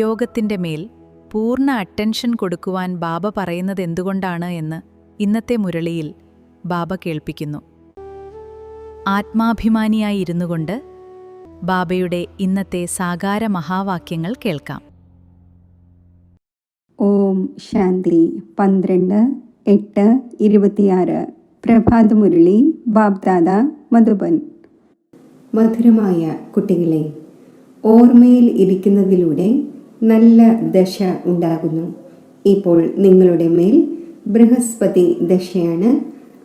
യോഗത്തിൻ്റെ മേൽ പൂർണ്ണ അറ്റൻഷൻ കൊടുക്കുവാൻ ബാബ പറയുന്നത് എന്തുകൊണ്ടാണ് എന്ന് ഇന്നത്തെ മുരളിയിൽ ബാബ കേൾപ്പിക്കുന്നു. ആത്മാഭിമാനിയായിരുന്നു കൊണ്ട് ബാബയുടെ ഇന്നത്തെ സാകാര മഹാവാക്യങ്ങൾ കേൾക്കാം. ഓം ശാന്തി. 12/8/26 പ്രഭാതമുരളി ബാബ്ദാദ മധുബൻ. മധുരമായ കുട്ടികളെ, ഓർമ്മയിൽ ഇരിക്കുന്നതിലൂടെ നല്ല ദശ ഉണ്ടാകുന്നു. ഇപ്പോൾ നിങ്ങളുടെ മേൽ ബൃഹസ്പതി ദശയാണ്.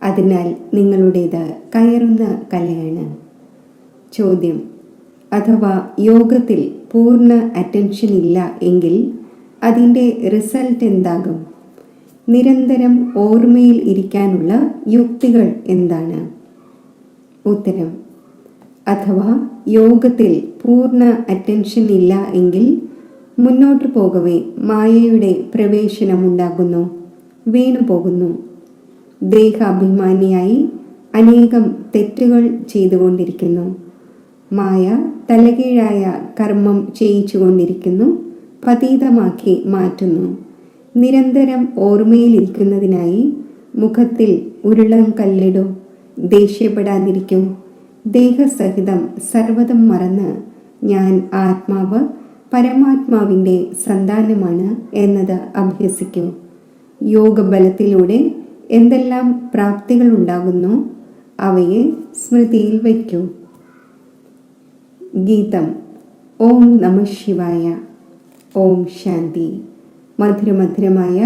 അതിനാൽ നിങ്ങളുടേത് കയറുന്ന കലയാണ്. ചോദ്യം: അഥവാ യോഗത്തിൽ പൂർണ്ണ അറ്റൻഷൻ ഇല്ല എങ്കിൽ അതിൻ്റെ റിസൾട്ട് എന്താകും? നിരന്തരം ഓർമ്മയിൽ ഇരിക്കാനുള്ള യുക്തികൾ എന്താണ്? ഉത്തരം: അഥവാ യോഗത്തിൽ പൂർണ്ണ അറ്റൻഷൻ ഇല്ല എങ്കിൽ മുന്നോട്ടു പോകവേ മായയുടെ പ്രവേശനമുണ്ടാകുന്നു, വീണുപോകുന്നു. ദേഹാഭിമാനിയായി അനേകം തെറ്റുകൾ ചെയ്തുകൊണ്ടിരിക്കുന്നു. മായ തലകീഴായ കർമ്മം ചെയ്യിച്ചുകൊണ്ടിരിക്കുന്നു, പതീതമാക്കി മാറ്റുന്നു. നിരന്തരം ഓർമ്മയിലിരിക്കുന്നതിനായി മുഖത്തിൽ ഉരുളൻ കല്ലിടൂ, ദേഷ്യപ്പെടാതിരിക്കൂ. ദേഹസഹിതം സർവ്വതും മറന്ന് ഞാൻ ആത്മാവ്, പരമാത്മാവിൻ്റെ സന്താനമാണ് എന്നത് അഭ്യസിക്കൂ. യോഗബലത്തിലൂടെ എന്തെല്ലാം പ്രാപ്തികൾ ഉണ്ടാകുന്നു അവയെ സ്മൃതിയിൽ വയ്ക്കൂ. ഗീതം. ഓം നമഃ ശിവായ. ഓം ശാന്തി. മധുരമധുരമായ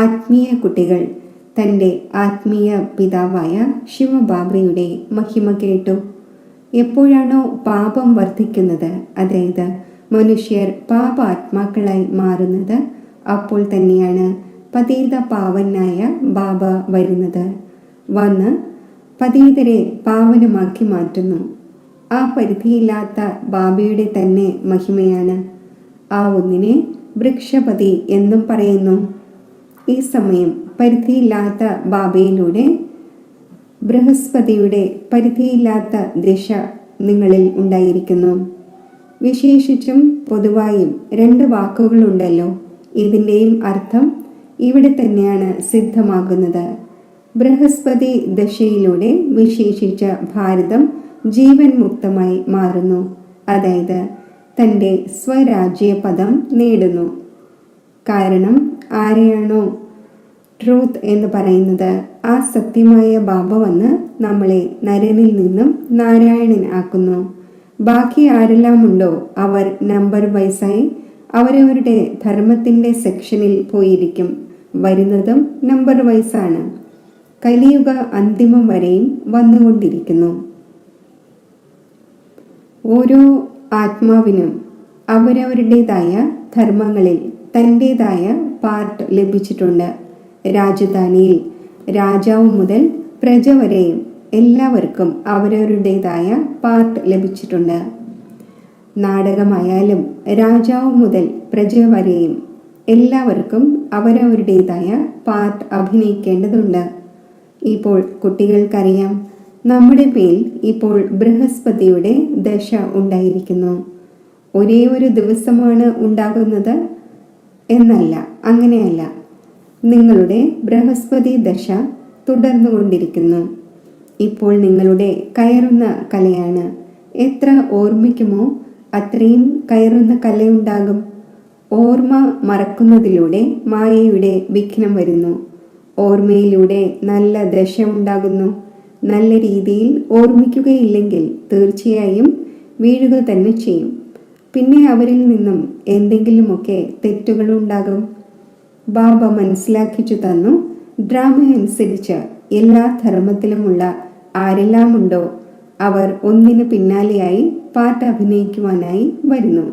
ആത്മീയ കുട്ടികൾ തൻ്റെ ആത്മീയ പിതാവായ ശിവബാബയുടെ മഹിമ കേട്ടു. എപ്പോഴാണോ പാപം വർദ്ധിക്കുന്നത്, അതായത് മനുഷ്യർ പാപാത്മാക്കളായി മാറുന്നത്, അപ്പോൾ തന്നെയാണ് പതീത പാവനായ ബാബ വരുന്നത്. വന്ന് പതീതരെ പാവനമാക്കി മാറ്റുന്നു. ആ പരിധിയില്ലാത്ത ബാബയുടെ തന്നെ മഹിമയാണ്. ആ ഒന്നിനെ വൃക്ഷപതി എന്നും പറയുന്നു. ഈ സമയം പരിധിയില്ലാത്ത ബാബയിലൂടെ ബൃഹസ്പതിയുടെ പരിധിയില്ലാത്ത ദിശ നിങ്ങളിൽ ഉണ്ടായിരിക്കുന്നു. വിശേഷിച്ചും പൊതുവായും 2 വാക്കുകളുണ്ടല്ലോ. ഇതിൻ്റെയും അർത്ഥം ഇവിടെ തന്നെയാണ് സിദ്ധമാകുന്നത്. ബൃഹസ്പതി ദശയിലൂടെ വിശേഷിച്ച ഭാരതം ജീവൻ മുക്തമായി മാറുന്നു, അതായത് തൻ്റെ സ്വരാജ്യപദം നേടുന്നു. കാരണം ആരെയാണോ ട്രൂത്ത് എന്ന് പറയുന്നത്, ആ സത്യമായ ബാബ വന്ന് നമ്മളെ നരനിൽ നിന്നും നാരായണൻ ആക്കുന്നു. ബാക്കി ആരെല്ലാം ഉണ്ടോ അവർ നമ്പർ വൈസായി അവരവരുടെ ധർമ്മത്തിൻ്റെ സെക്ഷനിൽ പോയിരിക്കും. വരുന്നതും നമ്പർ വൈസാണ്. കലിയുഗ അന്തിമം വരെയും വന്നുകൊണ്ടിരിക്കുന്നു. ഓരോ ആത്മാവിനും അവരവരുടേതായ ധർമ്മങ്ങളിൽ തൻ്റേതായ പാർട്ട് ലഭിച്ചിട്ടുണ്ട്. രാജധാനിയിൽ രാജാവ് മുതൽ പ്രജ വരെയും എല്ലാവർക്കും അവരവരുടേതായ പാർട്ട് ലഭിച്ചിട്ടുണ്ട്. നാടകമായാലും രാജാവ് മുതൽ പ്രജ വരെയും എല്ലാവർക്കും അവരവരുടേതായ പാർട്ട് അഭിനയിക്കേണ്ടതുണ്ട്. ഇപ്പോൾ കുട്ടികൾക്കറിയാം, നമ്മുടെ മേൽ ഇപ്പോൾ ബൃഹസ്പതിയുടെ ദശ ഉണ്ടായിരിക്കുന്നു. ഒരേ ഒരു ദിവസമാണ് ഉണ്ടാകുന്നത് എന്നല്ല, അങ്ങനെയല്ല. നിങ്ങളുടെ ബൃഹസ്പതി ദശ തുടർന്നുകൊണ്ടിരിക്കുന്നു. ഇപ്പോൾ നിങ്ങളുടെ കയറുന്ന കലയാണ്. എത്ര ഓർമ്മിക്കുമോ അത്രയും കയറുന്ന കലയുണ്ടാകും. ഓർമ്മ മറക്കുന്നതിലൂടെ മായയുടെ വിഘ്നം വരുന്നു. ഓർമ്മയിലൂടെ നല്ല ദശ ഉണ്ടാകുന്നു. നല്ല രീതിയിൽ ഓർമ്മിക്കുകയില്ലെങ്കിൽ തീർച്ചയായും വീഴുക തന്നെ ചെയ്യും. പിന്നെ അവരിൽ നിന്നും എന്തെങ്കിലുമൊക്കെ തെറ്റുകളുണ്ടാകും. ബാബ മനസ്സിലാക്കിച്ചു തന്നു, ഡ്രാമ അനുസരിച്ച് എല്ലാ ധർമ്മത്തിലുമുള്ള ആരെല്ലാമുണ്ടോ അവർ ഒന്നിനു പിന്നാലെയായി പാട്ട് അഭിനയിക്കുവാനായി വരുന്നു.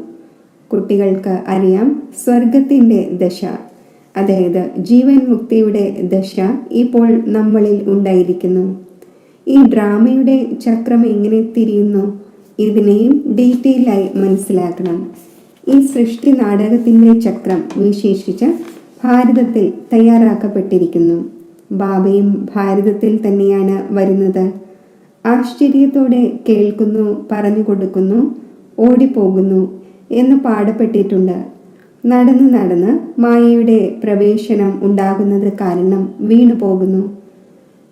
കുട്ടികൾക്ക് അറിയാം, സ്വർഗത്തിൻ്റെ ദശ, അതായത് ജീവൻ മുക്തിയുടെ ദശ ഇപ്പോൾ നമ്മളിൽ ഉണ്ടായിരിക്കുന്നു. ഈ ഡ്രാമയുടെ ചക്രം എങ്ങനെ തിരിയുന്നു, ഇതിനെയും ഡീറ്റെയിലായി മനസ്സിലാക്കണം. ഈ സൃഷ്ടി നാടകത്തിൻ്റെ ചക്രം വിശേഷിച്ച് ഭാരതത്തിൽ തയ്യാറാക്കപ്പെട്ടിരിക്കുന്നു. ബാബയും ഭാരതത്തിൽ തന്നെയാണ് വരുന്നത്. ആശ്ചര്യത്തോടെ കേൾക്കുന്നു, പറഞ്ഞു കൊടുക്കുന്നു, ഓടിപ്പോകുന്നു എന്ന് പാടപ്പെട്ടിട്ടുണ്ട്. നടന്ന് നടന്ന് മായയുടെ പ്രവേശനം ഉണ്ടാകുന്നത് കാരണം വീണു പോകുന്നു.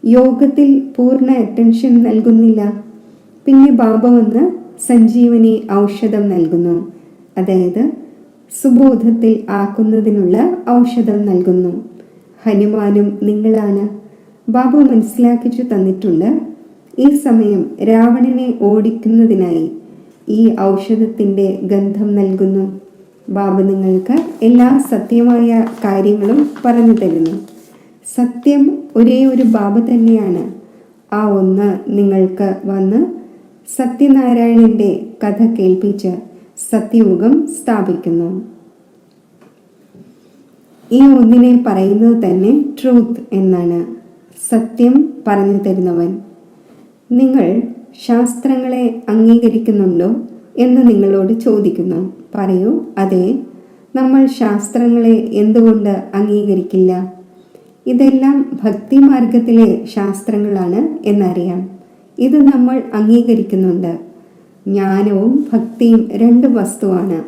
യോഗത്തിൽ പൂർണ്ണ അറ്റൻഷൻ നൽകുന്നില്ല. പിന്നെ ബാബ വന്ന് സഞ്ജീവനി ഔഷധം നൽകുന്നു, അതായത് സുബോധത്തിൽ ആക്കുന്നതിനുള്ള ഔഷധം നൽകുന്നു. ഹനുമാനും നിങ്ങളാണ്. ബാബ മനസ്സിലാക്കിച്ചു തന്നിട്ടുണ്ട്. ഈ സമയം രാവണനെ ഓടിക്കുന്നതിനായി ഈ ഔഷധത്തിൻ്റെ ഗന്ധം നൽകുന്നു. ബാബ നിങ്ങൾക്ക് എല്ലാ സത്യമായ കാര്യങ്ങളും പറഞ്ഞു തരുന്നു. സത്യം ഒരേ ഒരു ബാബ തന്നെയാണ്. ആ ഒന്ന് നിങ്ങൾക്ക് വന്ന് സത്യനാരായണന്റെ കഥ കേൾപ്പിച്ച് സത്യയുഗം സ്ഥാപിക്കുന്നു. ഈ ഒന്നിനെ പറയുന്നത് തന്നെ ട്രൂത്ത് എന്നാണ്, സത്യം പറഞ്ഞു തരുന്നവൻ. നിങ്ങൾ ശാസ്ത്രങ്ങളെ അംഗീകരിക്കുന്നുണ്ടോ എന്ന് നിങ്ങളോട് ചോദിക്കുന്നു. പറയൂ, അതെ, നമ്മൾ ശാസ്ത്രങ്ങളെ എന്തുകൊണ്ട് അംഗീകരിക്കില്ല? ഇതെല്ലാം ഭക്തിമാർഗത്തിലെ ശാസ്ത്രങ്ങളാണ് എന്നറിയാം. ഇത് നമ്മൾ അംഗീകരിക്കുന്നുണ്ട്. ജ്ഞാനവും ഭക്തിയും രണ്ട് വസ്തുവാണ്.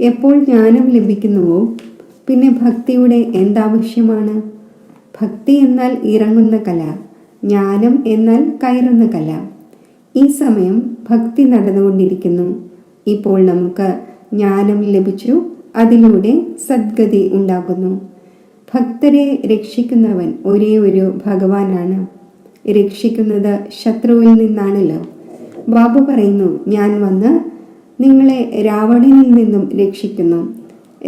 എപ്പോൾ ജ്ഞാനം ലഭിക്കുന്നുവോ പിന്നെ ഭക്തിയുടെ എന്താവശ്യമാണ്? ഭക്തി എന്നാൽ ഇറങ്ങുന്ന കല, ജ്ഞാനം എന്നാൽ കയറുന്ന കല. ഈ സമയം ഭക്തി നടന്നുകൊണ്ടിരിക്കുന്നു. ഇപ്പോൾ നമുക്ക് ജ്ഞാനം ലഭിച്ചു, അതിലൂടെ സദ്ഗതി ഉണ്ടാകുന്നു. ഭക്തരെ രക്ഷിക്കുന്നവൻ ഒരേ ഒരു ഭഗവാനാണ്. രക്ഷിക്കുന്നത് ശത്രുവിൽ നിന്നാണല്ലോ. ബാബു പറയുന്നു, ഞാൻ വന്ന് നിങ്ങളെ രാവണനിൽ നിന്നും രക്ഷിക്കുന്നു.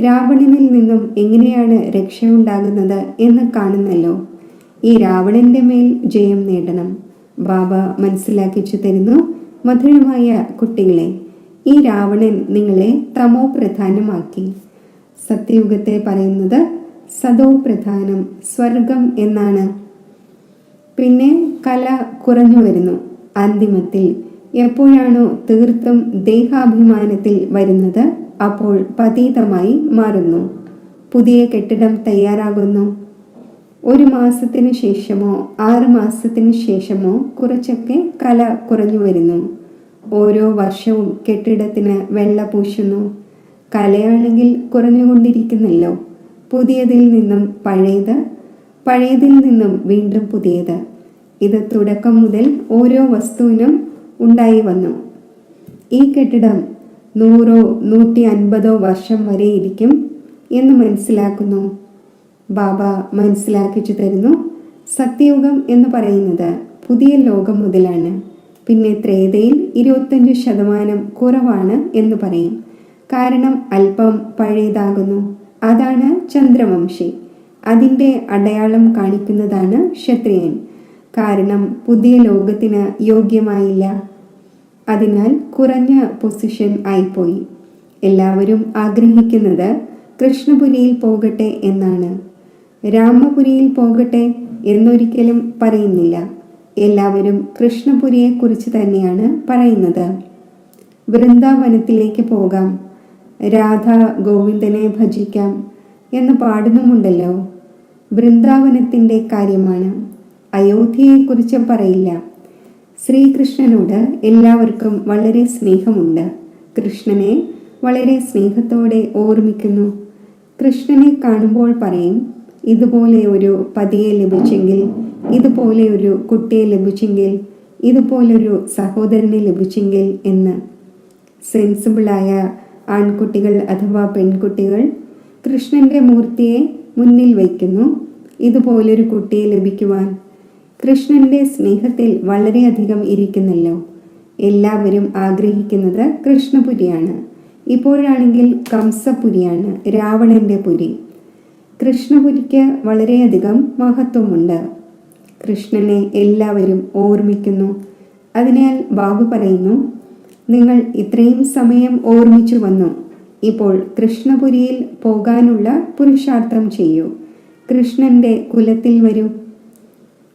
രാവണനിൽ നിന്നും എങ്ങനെയാണ് രക്ഷയുണ്ടാകുന്നത് എന്ന് കാണുന്നല്ലോ. ഈ രാവണന്റെ മേൽ ജയം നേടണം. ബാബ മനസ്സിലാക്കിച്ചു തരുന്നു, മധുരമായ കുട്ടികളെ, ഈ രാവണൻ നിങ്ങളെ തമോ പ്രധാനമാക്കി. സത്യയുഗത്തെ പറയുന്നത് സദോ പ്രധാനം, സ്വർഗം എന്നാണ്. പിന്നെ കല കുറഞ്ഞു വരുന്നു. അന്തിമത്തിൽ എപ്പോഴാണോ തീർത്തും ദേഹാഭിമാനത്തിൽ വരുന്നത്, അപ്പോൾ പതീതമായി മാറുന്നു. പുതിയ കെട്ടിടം തയ്യാറാകുന്നു. 1 മാസത്തിന് ശേഷമോ 6 മാസത്തിന് ശേഷമോ കുറച്ചൊക്കെ കല കുറഞ്ഞു വരുന്നു. ഓരോ വർഷവും കെട്ടിടത്തിന് വെള്ള പൂശുന്നു. കലയാണെങ്കിൽ കുറഞ്ഞുകൊണ്ടിരിക്കുന്നല്ലോ. പുതിയതിൽ നിന്നും പഴയത്, പഴയതിൽ നിന്നും വീണ്ടും പുതിയത്. ഇത് തുടക്കം മുതൽ ഓരോ വസ്തുവിനും ഉണ്ടായി വന്നു. ഈ കെട്ടിടം 100 150 വർഷം വരെ ഇരിക്കും എന്ന് മനസ്സിലാക്കുന്നു. ബാബ മനസ്സിലാക്കിച്ചു തരുന്നു, സത്യയുഗം എന്ന് പറയുന്നത് പുതിയ ലോകം മുതലാണ്. പിന്നെ ത്രേതയിൽ 25% കുറവാണ് എന്ന് പറയും. കാരണം അല്പം പഴയതാകുന്നു. അതാണ് ചന്ദ്രവംശി. അതിൻ്റെ അടയാളം കാണിക്കുന്നതാണ് ക്ഷത്രിയൻ. കാരണം പുതിയ ലോകത്തിന് യോഗ്യമായില്ല. അതിനാൽ കുറഞ്ഞ പൊസിഷൻ ആയിപ്പോയി. എല്ലാവരും ആഗ്രഹിക്കുന്നത് കൃഷ്ണപുരിയിൽ പോകട്ടെ എന്നാണ്. രാമപുരിയിൽ പോകട്ടെ എന്നൊരിക്കലും പറയുന്നില്ല. എല്ലാവരും കൃഷ്ണപുരിയെക്കുറിച്ച് തന്നെയാണ് പറയുന്നത്. വൃന്ദാവനത്തിലേക്ക് പോകാം, രാധ ഗോവിന്ദനെ ഭജിക്കാം എന്ന് പാടുന്നുമുണ്ടല്ലോ. വൃന്ദാവനത്തിൻ്റെ കാര്യമാണ്, അയോധ്യയെക്കുറിച്ച് പറയില്ല. ശ്രീകൃഷ്ണനോട് എല്ലാവർക്കും വളരെ സ്നേഹമുണ്ട്. കൃഷ്ണനെ വളരെ സ്നേഹത്തോടെ ഓർമ്മിക്കുന്നു. കൃഷ്ണനെ കാണുമ്പോൾ പറയും, ഇതുപോലെ ഒരു പതിയെ ലഭിച്ചെങ്കിൽ, ഇതുപോലെ ഒരു കുട്ടിയെ ലഭിച്ചെങ്കിൽ, ഇതുപോലൊരു സഹോദരനെ ലഭിച്ചെങ്കിൽ എന്ന്. സെൻസിബിളായ ആൺകുട്ടികൾ അഥവാ പെൺകുട്ടികൾ കൃഷ്ണന്റെ മൂർത്തിയെ മുന്നിൽ വയ്ക്കുന്നു, ഇതുപോലൊരു കുട്ടിയെ ലഭിക്കുവാൻ. കൃഷ്ണന്റെ സ്നേഹത്തിൽ വളരെയധികം ഇരിക്കുന്നല്ലോ. എല്ലാവരും ആഗ്രഹിക്കുന്നത് കൃഷ്ണപുരിയാണ്. ഇപ്പോഴാണെങ്കിൽ കംസപുരിയാണ്, രാവണന്റെ പുരി. കൃഷ്ണപുരിക്ക് വളരെയധികം മഹത്വമുണ്ട്. കൃഷ്ണനെ എല്ലാവരും ഓർമ്മിക്കുന്നു. അതിനാൽ ബാബു പറയുന്നു, നിങ്ങൾ ഇത്രയും സമയം ഓർമ്മിച്ചു വന്നു. ഇപ്പോൾ കൃഷ്ണപുരിയിൽ പോകാനുള്ള പുരുഷാർത്ഥം ചെയ്യൂ. കൃഷ്ണന്റെ കുലത്തിൽ വരൂ.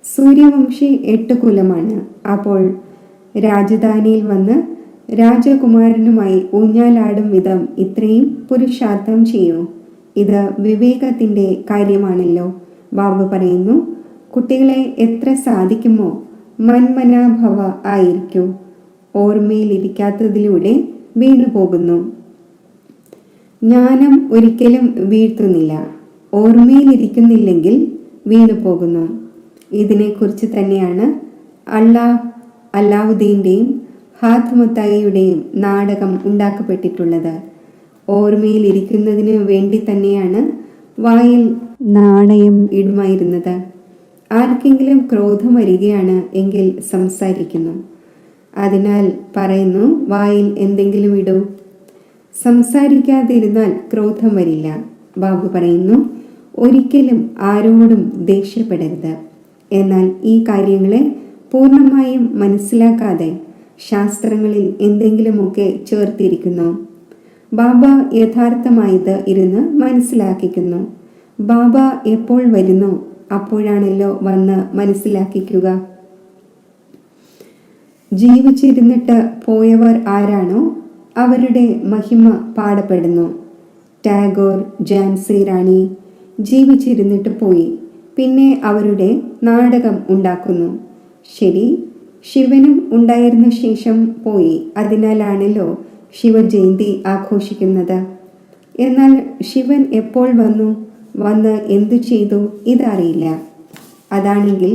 സൂര്യവംശി 8 കുലമാണ്. അപ്പോൾ രാജധാനിയിൽ വന്ന് രാജകുമാരനുമായി ഊഞ്ഞാലാടും വിധം ഇത്രയും പുരുഷാർത്ഥം ചെയ്യൂ. ഇത് വിവേകത്തിൻ്റെ കാര്യമാണല്ലോ. ബാബു പറയുന്നു, കുട്ടികളെ എത്ര സാധിക്കുമോ മന്മനാഭവ ആയിരിക്കൂ. ഓർമ്മയിലിരിക്കാത്തതിലൂടെ വീണുപോകുന്നു. ജ്ഞാനം ഒരിക്കലും വീഴ്ത്തുന്നില്ല, ഓർമ്മയിലിരിക്കുന്നില്ലെങ്കിൽ വീണു പോകുന്നു. ഇതിനെക്കുറിച്ച് തന്നെയാണ് അലാവുദ്ദീൻ്റെയും ഹാത്മത്തായിയുടെയും നാടകം ഉണ്ടാക്കപ്പെട്ടിട്ടുള്ളത്. ഓർമ്മയിലിരിക്കുന്നതിന് വേണ്ടി തന്നെയാണ് വായിൽ നാണയം ഇടുമായിരുന്നത്. ആർക്കെങ്കിലും ക്രോധം വരികയാണ് എങ്കിൽ സംസാരിക്കുന്നു. അതിനാൽ പറയുന്നു, വായിൽ എന്തെങ്കിലും ഇടൂ. സംസാരിക്കാതിരുന്നാൽ ക്രോധം വരില്ല. ബാബു പറയുന്നു, ഒരിക്കലും ആരോടും ദേഷ്യപ്പെടരുത്. എന്നാൽ ഈ കാര്യങ്ങളെ പൂർണ്ണമായും മനസ്സിലാക്കാതെ ശാസ്ത്രങ്ങളിൽ എന്തെങ്കിലുമൊക്കെ ചേർത്തിരിക്കുന്നു. ബാബ യഥാർത്ഥമായത് ഇരുന്ന് മനസ്സിലാക്കിക്കുന്നു. ബാബ എപ്പോൾ വരുന്നു അപ്പോഴാണല്ലോ വന്ന് മനസ്സിലാക്കിക്കുക. ജീവിച്ചിരുന്നിട്ട് പോയവർ ആരാണോ അവരുടെ മഹിമ പാടപ്പെടുന്നു. ടാഗോർ, ഝാൻസി റാണി ജീവിച്ചിരുന്നിട്ട് പോയി, പിന്നെ അവരുടെ നാടകം ഉണ്ടാക്കുന്നു. ശരി, ശിവനും ഉണ്ടായിരുന്ന ശേഷം പോയി, അതിനാലാണല്ലോ ശിവജയന്തി ആഘോഷിക്കുന്നത്. എന്നാൽ ശിവൻ എപ്പോൾ വന്ന് എന്തു ചെയ്തു ഇതറിയില്ല. അതാണെങ്കിൽ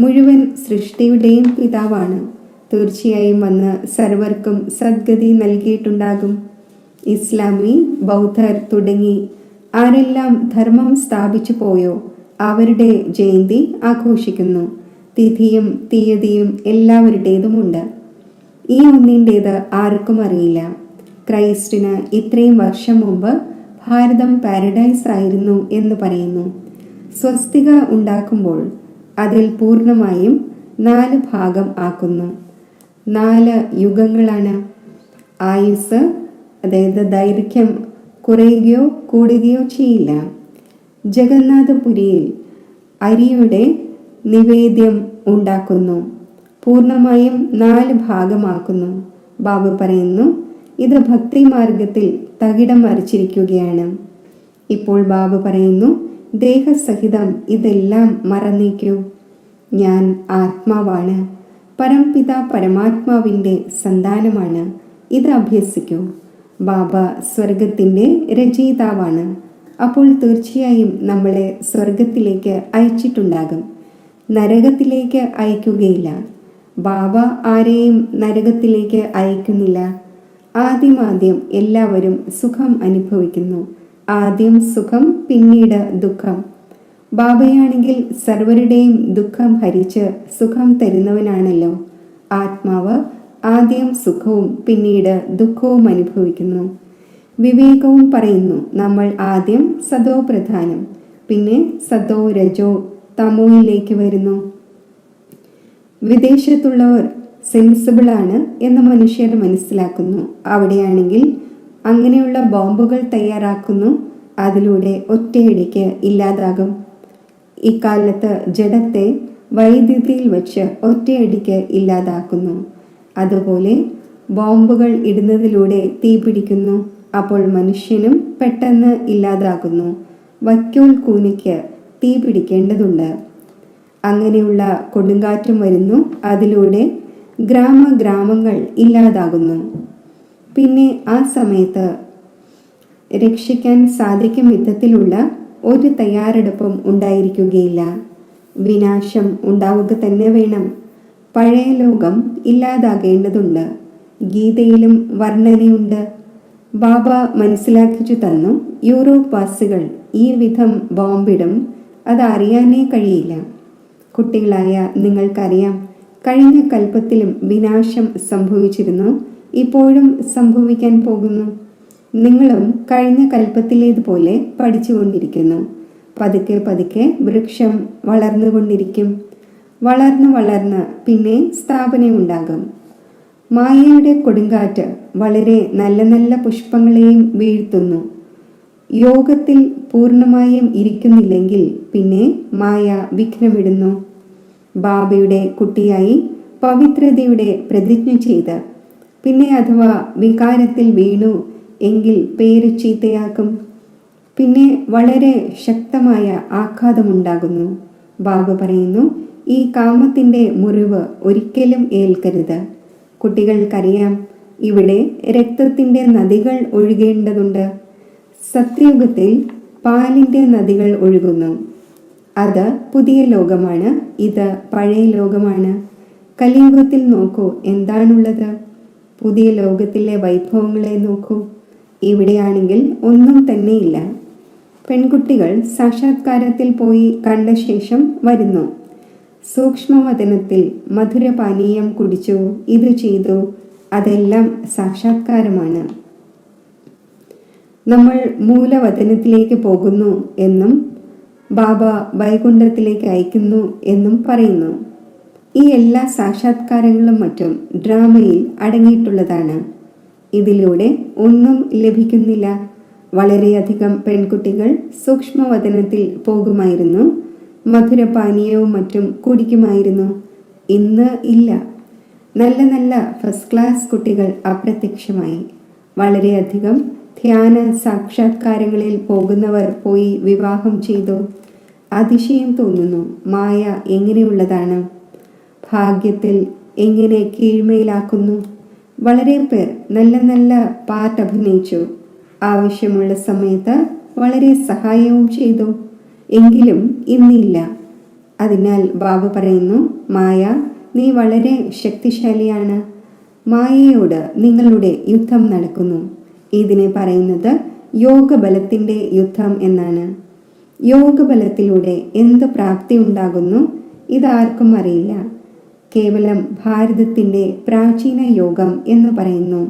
മുഴുവൻ സൃഷ്ടിയുടെയും പിതാവാണ്. തീർച്ചയായും വന്ന് സർവർക്കും സദ്ഗതി നൽകിയിട്ടുണ്ടാകും. ഇസ്ലാമി, ബൗദ്ധർ തുടങ്ങി ആരെല്ലാം ധർമ്മം സ്ഥാപിച്ചു പോയോ അവരുടെ ജയന്തി ആഘോഷിക്കുന്നു. തിഥിയും തീയതിയും എല്ലാവരുടേതുമുണ്ട്. ഈ ഒന്നിൻ്റേത് ആർക്കും അറിയില്ല. ക്രൈസ്റ്റിന് ഇത്രയും വർഷം മുമ്പ് ഭാരതം പാരഡൈസ് ആയിരുന്നു എന്ന് പറയുന്നു. സ്വസ്തിക ഉണ്ടാക്കുമ്പോൾ അതിൽ പൂർണ്ണമായും 4 ഭാഗം ആക്കുന്നു. 4 യുഗങ്ങളാണ്. ആയുസ്, അതായത് ദൈർഘ്യം കുറയുകയോ കൂടുകയോ ചെയ്യില്ല. ജഗന്നാഥപുരിയിൽ അരിയുടെ നിവേദ്യം ഉണ്ടാക്കുന്നു. പൂർണ്ണമായും 4 ഭാഗമാക്കുന്നു. ബാബു പറയുന്നു, ഇത് ഭക്തിമാർഗത്തിൽ തകിടം മറിച്ചിരിക്കുകയാണ്. ഇപ്പോൾ ബാബു പറയുന്നു, ദേഹസഹിതം ഇതെല്ലാം മറന്നേക്കൂ. ഞാൻ ആത്മാവാണ്, പരംപിത പരമാത്മാവിൻ്റെ സന്താനമാണ്. ഇത് അഭ്യസിക്കൂ. ബാബ സ്വർഗത്തിൻ്റെ രചയിതാവാണ്. അപ്പോൾ തീർച്ചയായും നമ്മളെ സ്വർഗത്തിലേക്ക് അയച്ചിട്ടുണ്ടാകും. നരകത്തിലേക്ക് അയക്കുകയില്ല. ബാബ ആരെയും നരകത്തിലേക്ക് അയക്കുന്നില്ല. ആദ്യം എല്ലാവരും സുഖം അനുഭവിക്കുന്നു. ആദ്യം സുഖം, പിന്നീട് ദുഃഖം. ബാബയാണെങ്കിൽ സർവരുടെയും ദുഃഖം ഹരിച്ച് സുഖം തരുന്നവനാണല്ലോ. ആത്മാവ് ആദ്യം സുഖവും പിന്നീട് ദുഃഖവും അനുഭവിക്കുന്നു. വിവേകവും പറയുന്നു, നമ്മൾ ആദ്യം സതോ പ്രധാനം, പിന്നെ സതോ രജോ തമോയിലേക്ക് വരുന്നു. വിദേശത്തുള്ളവർ സെൻസിബിളാണ് എന്ന് മനുഷ്യർ മനസ്സിലാക്കുന്നു. അവിടെയാണെങ്കിൽ അങ്ങനെയുള്ള ബോംബുകൾ തയ്യാറാക്കുന്നു. അതിലൂടെ ഒറ്റയടിക്ക് ഇല്ലാതാകും. ഇക്കാലത്ത് ജഡത്തെ വൈദ്യുതിയിൽ വച്ച് ഒറ്റയടിക്ക് ഇല്ലാതാക്കുന്നു. അതുപോലെ ബോംബുകൾ ഇടുന്നതിലൂടെ തീ പിടിക്കുന്നു. അപ്പോൾ മനുഷ്യനും പെട്ടെന്ന് ഇല്ലാതാകുന്നു. വൈക്കോൽ കൂനിക്ക് തീ പിടിക്കേണ്ടതുണ്ട്. അങ്ങനെയുള്ള കൊടുങ്കാറ്റും വരുന്നു. അതിലൂടെ ഗ്രാമങ്ങൾ ഇല്ലാതാകുന്നു. പിന്നെ ആ സമയത്ത് രക്ഷിക്കാൻ സാധിക്കും വിധത്തിലുള്ള ഒരു തയ്യാറെടുപ്പും ഉണ്ടായിരിക്കുകയില്ല. വിനാശം ഉണ്ടാവുക തന്നെ വേണം. പഴയ ലോകം ഇല്ലാതാകേണ്ടതുണ്ട്. ഗീതയിലും വർണ്ണനയുണ്ട്. ബാബ മനസ്സിലാക്കിച്ചു തന്നു, യൂറോപ്പ് വാസികൾ ഈ വിധം ബോംബിടും, അതറിയാനേ കഴിയില്ല. കുട്ടികളായ നിങ്ങൾക്കറിയാം, കഴിഞ്ഞ കൽപ്പത്തിലും വിനാശം സംഭവിച്ചിരുന്നു, ഇപ്പോഴും സംഭവിക്കാൻ പോകുന്നു. നിങ്ങളും കഴിഞ്ഞ കൽപ്പത്തിലേതുപോലെ പഠിച്ചുകൊണ്ടിരിക്കുന്നു. പതുക്കെ പതുക്കെ വൃക്ഷം വളർന്നുകൊണ്ടിരിക്കും. വളർന്ന് പിന്നെ സ്ഥാപനയുണ്ടാകും. മായയുടെ കൊടുങ്കാറ്റ് വളരെ നല്ല നല്ല പുഷ്പങ്ങളെയും വീഴ്ത്തുന്നു. യോഗത്തിൽ പൂർണ്ണമായും ഇരിക്കുന്നില്ലെങ്കിൽ പിന്നെ മായ വിഘ്നമിടുന്നു. ബാബയുടെ കുട്ടിയായി പവിത്രതയുടെ പ്രതിജ്ഞ ചെയ്ത് പിന്നെ അഥവാ വികാരത്തിൽ വീണു എങ്കിൽ പേര് ചീത്തയാക്കും. പിന്നെ വളരെ ശക്തമായ ആഘാതമുണ്ടാകുന്നു. ബാബ പറയുന്നു, ഈ കാമത്തിൻ്റെ മുറിവ് ഒരിക്കലും ഏൽക്കരുത്. കുട്ടികൾക്കറിയാം, ഇവിടെ രക്തത്തിൻ്റെ നദികൾ ഒഴുകേണ്ടതുണ്ട്. സത്യയുഗത്തിൽ പാലിൻ്റെ നദികൾ ഒഴുകുന്നു. അത് പുതിയ ലോകമാണ്, ഇത് പഴയ ലോകമാണ്. കലിയുഗത്തിൽ നോക്കൂ, എന്താണുള്ളത്? പുതിയ ലോകത്തിലെ വൈഭവങ്ങളെ നോക്കൂ. ഇവിടെയാണെങ്കിൽ ഒന്നും തന്നെയില്ല. പെൺകുട്ടികൾ സാക്ഷാത്കാരത്തിൽ പോയി കണ്ട ശേഷം വരുന്നു. സൂക്ഷ്മവദനത്തിൽ മധുരപാനീയം കുടിച്ചു, ഇത് ചെയ്തു, അതെല്ലാം സാക്ഷാത്കാരമാണ്. നമ്മൾ മൂലവദനത്തിലേക്ക് പോകുന്നു എന്നും ബാബ വൈകുണ്ഠത്തിലേക്ക് അയക്കുന്നു എന്നും പറയുന്നു. ഈ എല്ലാ സാക്ഷാത്കാരങ്ങളും മറ്റും ഡ്രാമയിൽ അടങ്ങിയിട്ടുള്ളതാണ്. ഇതിലൂടെ ഒന്നും ലഭിക്കുന്നില്ല. വളരെയധികം പെൺകുട്ടികൾ സൂക്ഷ്മവദനത്തിൽ പോകുമായിരുന്നു, മധുരപാനീയവും മറ്റും കുടിക്കുമായിരുന്നു. ഇന്ന് ഇല്ല. നല്ല നല്ല ഫസ്റ്റ് ക്ലാസ് കുട്ടികൾ അപ്രത്യക്ഷമായി. വളരെയധികം ധ്യാന സാക്ഷാത്കാരങ്ങളിൽ പോകുന്നവർ പോയി വിവാഹം ചെയ്തു. അതിശയം തോന്നുന്നു. മായ എങ്ങനെയുള്ളതാണ്! ഭാഗ്യത്തിൽ എങ്ങനെ കീഴ്മയിലാക്കുന്നു! വളരെ പേർ നല്ല നല്ല പാട്ട് അഭിനയിച്ചു. ആവശ്യമുള്ള സമയത്ത് വളരെ സഹായവും ചെയ്തു. എങ്കിലും ഇന്നില്ല. അതിനാൽ ബാബ പറയുന്നു, മായ, നീ വളരെ ശക്തിശാലിയാണ്. മായയോട് നിങ്ങളുടെ യുദ്ധം നടക്കുന്നു. ഇതിനെ പറയുന്നത് യോഗബലത്തിൻ്റെ യുദ്ധം എന്നാണ്. യോഗബലത്തിലൂടെ എന്ത് പ്രാപ്തി ഉണ്ടാകുന്നു ഇതാർക്കും അറിയില്ല. കേവലം ഭാരതത്തിൻ്റെ പ്രാചീന യോഗം എന്ന് പറയുന്നു.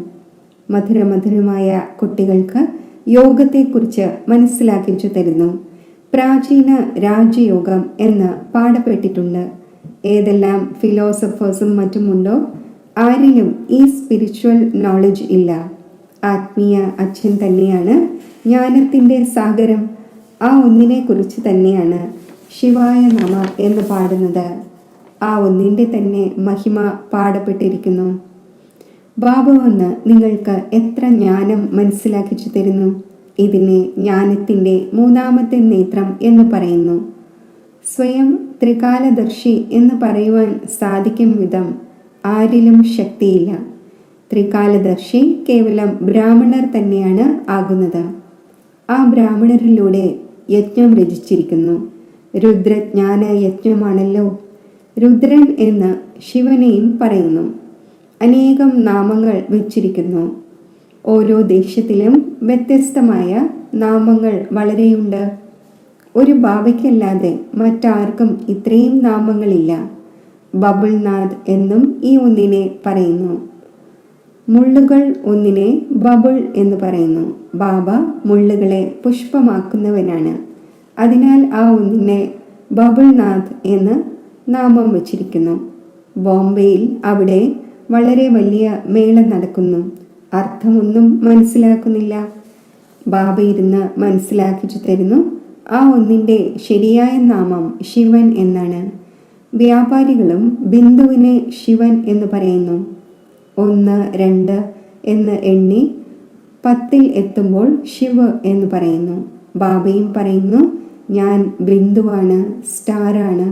മധുരമധുരമായ കുട്ടികൾക്ക് യോഗത്തെക്കുറിച്ച് മനസ്സിലാക്കിച്ചു തരുന്നു. പ്രാചീന രാജയോഗം എന്ന് പാടപ്പെട്ടിട്ടുണ്ട്. ഏതെല്ലാം ഫിലോസഫേഴ്സും മറ്റുമുണ്ടോ, ആരിലും ഈ സ്പിരിച്വൽ നോളജ് ഇല്ല. ആത്മീയ അച്ഛൻ തന്നെയാണ് ജ്ഞാനത്തിൻ്റെ സാഗരം. ആ ഒന്നിനെ കുറിച്ച് തന്നെയാണ് ശിവായ നമ എന്ന് പാടുന്നത്. ആ ഒന്നിൻ്റെ തന്നെ മഹിമ പാടപ്പെട്ടിരിക്കുന്നു. ബാബ വന്ന് നിങ്ങൾക്ക് എത്ര ജ്ഞാനം മനസ്സിലാക്കിച്ചു തരുന്നു. ഇതിനെ ജ്ഞാനത്തിൻ്റെ മൂന്നാമത്തെ നേത്രം എന്ന് പറയുന്നു. സ്വയം ത്രികാലദർശി എന്ന് പറയുവാൻ സാധിക്കും വിധം ആരിലും ശക്തിയില്ല. ത്രികാലദർശി കേവലം ബ്രാഹ്മണർ തന്നെയാണ് ആകുന്നത്. ആ ബ്രാഹ്മണരിലൂടെ യജ്ഞം രചിച്ചിരിക്കുന്നു. രുദ്രജ്ഞാന യജ്ഞമാണല്ലോ. രുദ്രൻ എന്ന് ശിവനെയും പറയുന്നു. അനേകം നാമങ്ങൾ വെച്ചിരിക്കുന്നു. ഓരോ ദേശത്തിലും വ്യത്യസ്തമായ നാമങ്ങൾ വളരെയുണ്ട്. ഒരു ബാബയ്ക്കല്ലാതെ മറ്റാർക്കും ഇത്രയും നാമങ്ങളില്ല. ബബിൾനാഥ് എന്നും ഈ ഒന്നിനെ പറയുന്നു. മുള്ളുകൾ ഒന്നിനെ ബബിൾ എന്ന് പറയുന്നു. ബാബ മുള്ളുകളെ പുഷ്പമാക്കുന്നവനാണ്. അതിനാൽ ആ ഒന്നിനെ ബബിൾനാഥ് എന്ന് നാമം വച്ചിരിക്കുന്നു. ബോംബെയിൽ അവിടെ വളരെ വലിയ മേളം നടക്കുന്നു. അർത്ഥമൊന്നും മനസ്സിലാക്കുന്നില്ല. ബാബ ഇരുന്ന് മനസ്സിലാക്കിച്ചു തരുന്നു. ആ ഒന്നിൻ്റെ ശരിയായ നാമം ശിവൻ എന്നാണ്. വ്യാപാരികളും ബിന്ദുവിനെ ശിവൻ എന്ന് പറയുന്നു. 1, 2 എന്ന് എണ്ണി 10 എത്തുമ്പോൾ ശിവ് എന്ന് പറയുന്നു. ബാബയും പറയുന്നു, ഞാൻ ബിന്ദുവാണ്, സ്റ്റാറാണ്.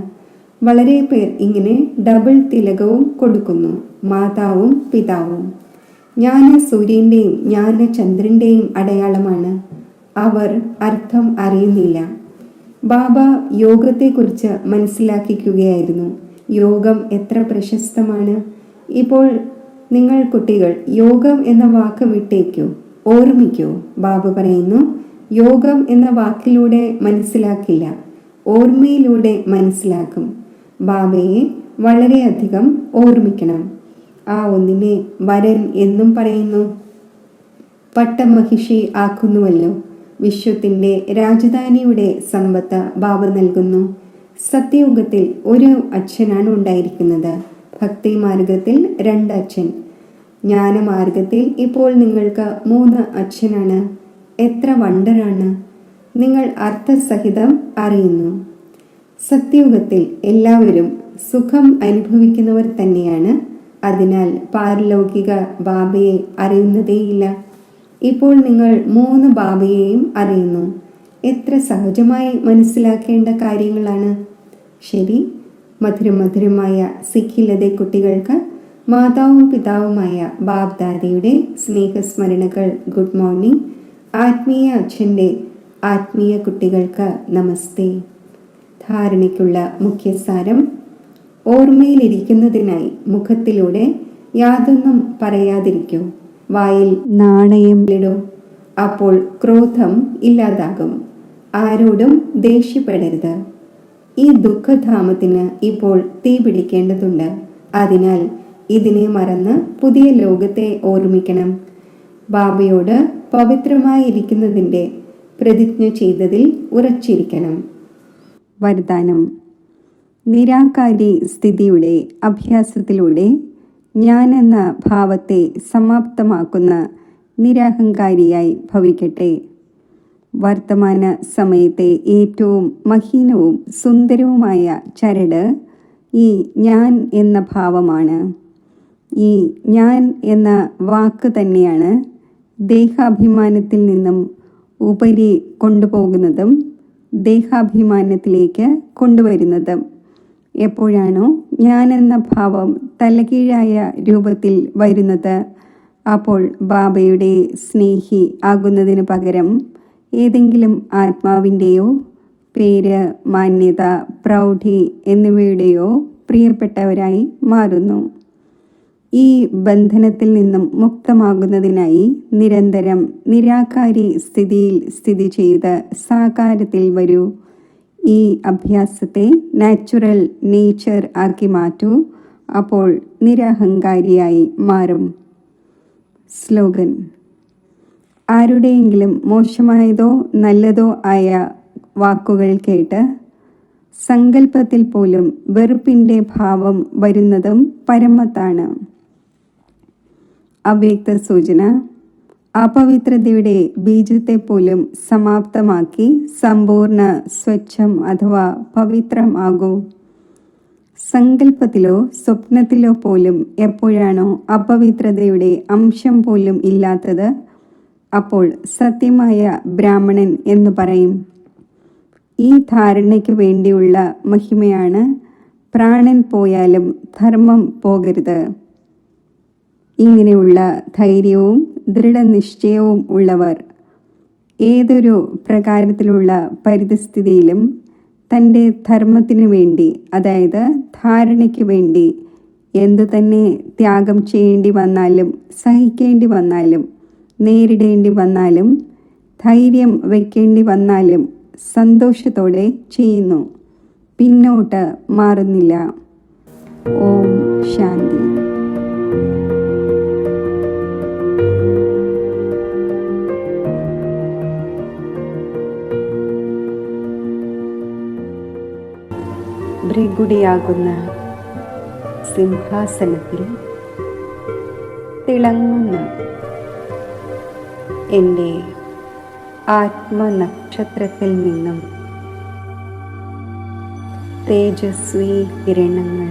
വളരെ പേർ ഇങ്ങനെ ഡബിൾ തിലകവും കൊടുക്കുന്നു. മാതാവും പിതാവും. ജ്ഞാന സൂര്യൻ്റെയും ജ്ഞാന ചന്ദ്രൻ്റെയും അടയാളമാണ്. അവർ അർത്ഥം അറിയുന്നില്ല. ബാബ യോഗത്തെക്കുറിച്ച് മനസ്സിലാക്കിക്കുകയായിരുന്നു. യോഗം എത്ര പ്രശസ്തമാണ്! ഇപ്പോൾ നിങ്ങൾ കുട്ടികൾ യോഗം എന്ന വാക്ക് വിട്ടേക്കൂ, ഓർമ്മിക്കൂ. ബാബ പറയുന്നു, യോഗം എന്ന വാക്കിലൂടെ മനസ്സിലാക്കില്ല, ഓർമ്മയിലൂടെ മനസ്സിലാക്കും. ബാബയെ വളരെയധികം ഓർമ്മിക്കണം. ആ ഒന്നിനെ വരൻ എന്നും പറയുന്നു. പട്ടമഹിഷി ആക്കുന്നുവല്ലോ. വിശ്വത്തിൻ്റെ രാജധാനിയുടെ സമ്പത്ത് ബാബ നൽകുന്നു. സത്യയുഗത്തിൽ ഒരു അച്ഛനാണ് ഉണ്ടായിരിക്കുന്നത്. ഭക്തി മാർഗത്തിൽ 2 അച്ഛൻ. ജ്ഞാനമാർഗത്തിൽ ഇപ്പോൾ നിങ്ങൾക്ക് 3 അച്ഛനാണ്. എത്ര വണ്ടറാണ്! നിങ്ങൾ അർത്ഥസഹിതം അറിയുന്നു. സത്യയുഗത്തിൽ എല്ലാവരും സുഖം അനുഭവിക്കുന്നവർ തന്നെയാണ്. അതിനാൽ പാരലൗകിക ബാബയെ അറിയുന്നതേയില്ല. ഇപ്പോൾ നിങ്ങൾ 3 ബാബയെയും അറിയുന്നു. എത്ര സഹജമായി മനസ്സിലാക്കേണ്ട കാര്യങ്ങളാണ്. ശരി, മധുരമധുരമായ സിഖിലതെ കുട്ടികൾക്ക് മാതാവും പിതാവുമായ ബാബ് ദാദയുടെ സ്നേഹസ്മരണകൾ. Good morning. ആത്മീയ അച്ഛൻ്റെ ആത്മീയ കുട്ടികൾക്ക് നമസ്തേ. ധാരണയ്ക്കുള്ള മുഖ്യസാരം: ഓർമ്മയിലിരിക്കുന്നതിനായി മുഖത്തിലൂടെ യാതൊന്നും പറയാതിരിക്കൂ. വായിൽ നാണയമിടൂ. അപ്പോൾ ക്രോധം ഇല്ലാതാകും. ആരോടും ദേഷ്യപ്പെടരുത്. ഈ ദുഃഖധാമത്തിന് ഇപ്പോൾ തീ പിടിക്കേണ്ടതുണ്ട്. അതിനാൽ ഇതിനെ മറന്ന് പുതിയ ലോകത്തെ ഓർമ്മിക്കണം. ബാബയോട് പവിത്രമായിരിക്കുന്നതിൻ്റെ പ്രതിജ്ഞ ചെയ്തതിൽ ഉറച്ചിരിക്കണം. വരദാനം: നിരാകാരി സ്ഥിതിയുടെ അഭ്യാസത്തിലൂടെ ഞാൻ എന്ന ഭാവത്തെ സമാപ്തമാക്കുന്ന നിരഹങ്കാരിയായി ഭവിക്കട്ടെ. വർത്തമാന സമയത്തെ ഏറ്റവും മഹീനവും സുന്ദരവുമായ ചരട് ഈ ഞാൻ എന്ന ഭാവമാണ്. ഈ ഞാൻ എന്ന വാക്ക് തന്നെയാണ് ദേഹാഭിമാനത്തിൽ നിന്നും ഉപരി കൊണ്ടുപോകുന്നതും ദേഹാഭിമാനത്തിലേക്ക് കൊണ്ടുവരുന്നതും. എപ്പോഴാണോ ഞാൻ എന്ന ഭാവം തലകീഴായ രൂപത്തിൽ വരുന്നത്, അപ്പോൾ ബാബയുടെ സ്നേഹി ആകുന്നതിന് പകരം ഏതെങ്കിലും ആത്മാവിൻ്റെയോ പേര്, മാന്യത, പ്രൗഢി എന്നിവയുടെയോ പ്രിയപ്പെട്ടവരായി മാറുന്നു. ഈ ബന്ധനത്തിൽ നിന്നും മുക്തമാകുന്നതിനായി നിരന്തരം നിരാകാരി സ്ഥിതിയിൽ സ്ഥിതി ചെയ്ത് സാകാരത്തിൽ വരൂ. ഈ അഭ്യാസത്തെ നാച്ചുറൽ നേച്ചർ ആക്കി മാറ്റൂ. അപ്പോൾ നിരഹങ്കാരിയായി മാറും. സ്ലോഗൻ: ആരുടെയെങ്കിലും മോശമായതോ നല്ലതോ ആയ വാക്കുകൾ കേട്ട് സങ്കല്പത്തിൽ പോലും വെറുപ്പിൻ്റെ ഭാവം വരുന്നതും പരമത്താണ്. അവ്യക്ത സൂചന: അപവിത്രതയുടെ ബീജത്തെ പോലും സമാപ്തമാക്കി സമ്പൂർണ്ണ സ്വച്ഛം അഥവാ പവിത്രം ആകൂ. സങ്കല്പത്തിലോ സ്വപ്നത്തിലോ പോലും എപ്പോഴാണോ അപവിത്രതയുടെ അംശം പോലും ഇല്ലാത്തത്, അപ്പോൾ സത്യമായ ബ്രാഹ്മണൻ എന്ന് പറയും. ഈ ധാരണയ്ക്ക് വേണ്ടിയുള്ള മഹിമയാണ് പ്രാണൻ പോയാലും ധർമ്മം പോകരുത്. ഇങ്ങനെയുള്ള ധൈര്യവും ദൃഢനിശ്ചയവും ഉള്ളവർ ഏതൊരു പ്രകാരത്തിലുള്ള പരിതസ്ഥിതിയിലും തൻ്റെ ധർമ്മത്തിനു വേണ്ടി, അതായത് ധാരണയ്ക്ക് വേണ്ടി എന്തു തന്നെ ത്യാഗം ചെയ്യേണ്ടി വന്നാലും, സഹിക്കേണ്ടി വന്നാലും, നേരിടേണ്ടി വന്നാലും, ധൈര്യം വയ്ക്കേണ്ടി വന്നാലും സന്തോഷത്തോടെ ചെയ്യുന്നു. പിന്നോട്ട് മാറുന്നില്ല. ഓം ശാന്തി. ഭൃഗുടിയാകുന്ന സിംഹാസനത്തിൽ തിളങ്ങുന്ന എൻ്റെ ആത്മനക്ഷത്രത്തിൽ നിന്നും തേജസ്വി കിരണങ്ങൾ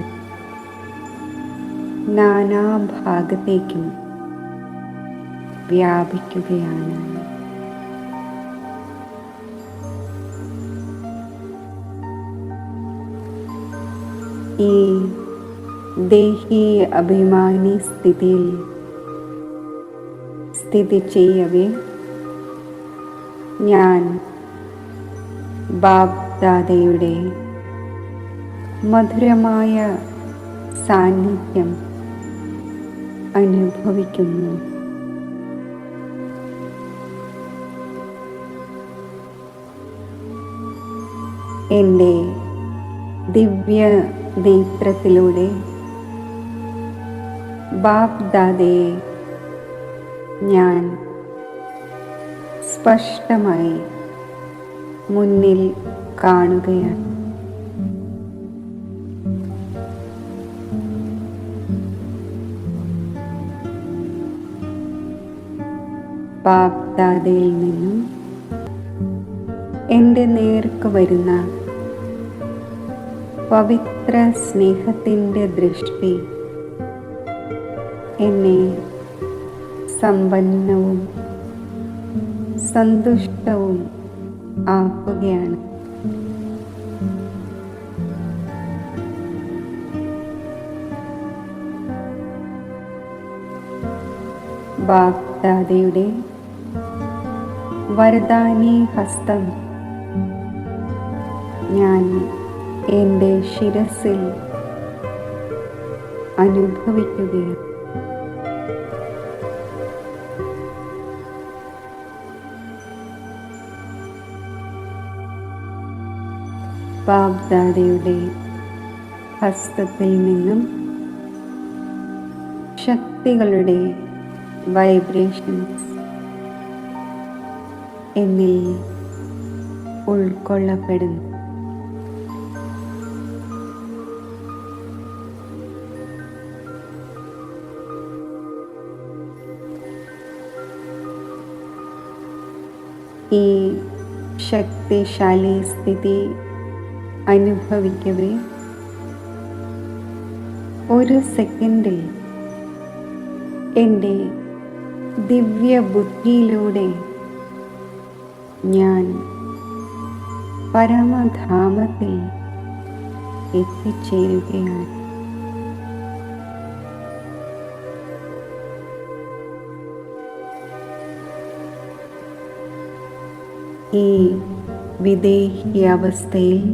നാനാഭാഗത്തേക്കും വ്യാപിക്കുകയാണ്. ഈ ദേഹി അഭിമാനി സ്ഥിതിയിൽ സ്ഥിതി ചെയ്യവേ ഞാൻ ബാബ്ദാദയുടെ മധുരമായ സാന്നിധ്യം അനുഭവിക്കുന്നു. എൻ്റെ ദിവ്യ നേത്രത്തിലൂടെ ബാബ്ദാദയെ ഞാൻ സ്പഷ്ടമായി മുന്നിൽ കാണുകയാണ്. ബാബ്ദാദയിൽ നിന്നും എൻ്റെ നേർക്ക് വരുന്ന പവിത്ര സ്നേഹത്തിൻ്റെ ദൃഷ്ടി എന്നെ സമ്പന്നവും സന്തുഷ്ടവും ആക്കുകയാണ്. ബാബ്ദാദയുടെ വരദാനി ഹസ്തം ഞാൻ എൻ്റെ ശിരസിൽ അനുഭവിക്കുകയാണ്. ബാബ്ദാദയുടെ ഹസ്തത്തിൽ നിന്നും ശക്തികളുടെ വൈബ്രേഷൻസ് എന്നിൽ ഉൾക്കൊള്ളപ്പെടുന്നു. ഈ ശക്തിശാലി സ്ഥിതി അനുഭവിക്കവേ ഒരു സെക്കൻഡിൽ എൻ്റെ ദിവ്യബുദ്ധിയിലൂടെ ഞാൻ പരമധാമത്തിൽ എത്തിച്ചേരുകയാണ്. ഈ വിദേഹി അവസ്ഥയിൽ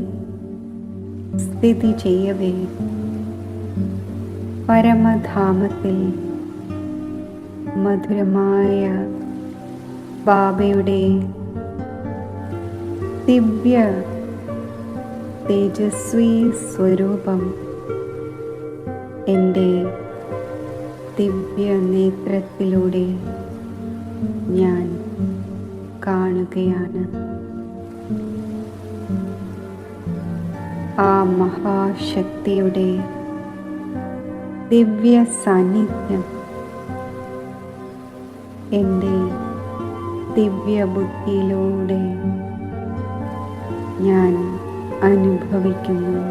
സ്ഥിതി ചെയ്യവേ പരമധാമത്തിൽ മധുരമായ ബാബയുടെ ദിവ്യ തേജസ്വി സ്വരൂപം എൻ്റെ ദിവ്യ നേത്രത്തിലൂടെ ഞാൻ കാണുകയാണ്. ആ മഹാശക്തിയുടെ ദിവ്യ സാന്നിധ്യം എൻ്റെ ദിവ്യബുദ്ധിയിലൂടെ ഞാൻ അനുഭവിക്കുന്നു.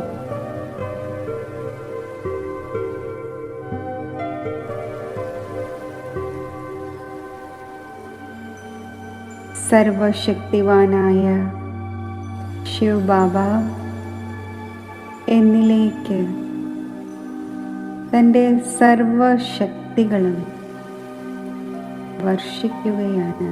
സർവശക്തിവാനായ ശിവബാബ എന്നിലേക്ക് തൻ്റെ സർവശക്തികളും വർഷിക്കുകയാണ്.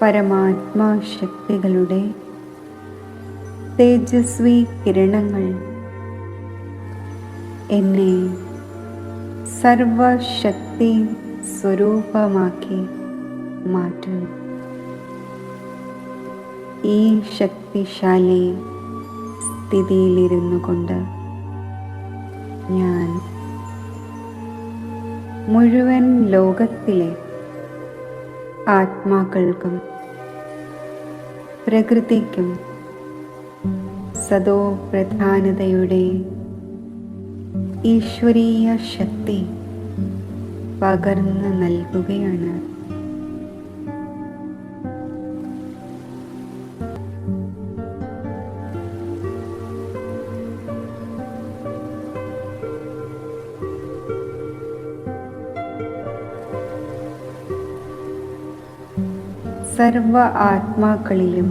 പരമാത്മാ ശക്തികളുടെ തേജസ്വി കിരണങ്ങൾ എന്നെ സർവശക്തി സ്വരൂപമാക്കി മാറ്റുന്നു. ഈ ശക്തിശാലി സ്ഥിതിയിലിരുന്നു കൊണ്ട് ഞാൻ മുഴുവൻ ലോകത്തിലെ ആത്മാക്കൾക്കും പ്രകൃതിക്കും സദോ പ്രധാനതയുടെ ഈശ്വരീയ ശക്തി പകർന്നു നൽകുകയാണ്. സർവ ആത്മാക്കളിലും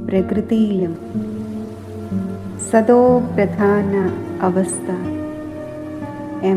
പ്രകൃതിയിലും സദോ പ്രധാന അവസ്ഥ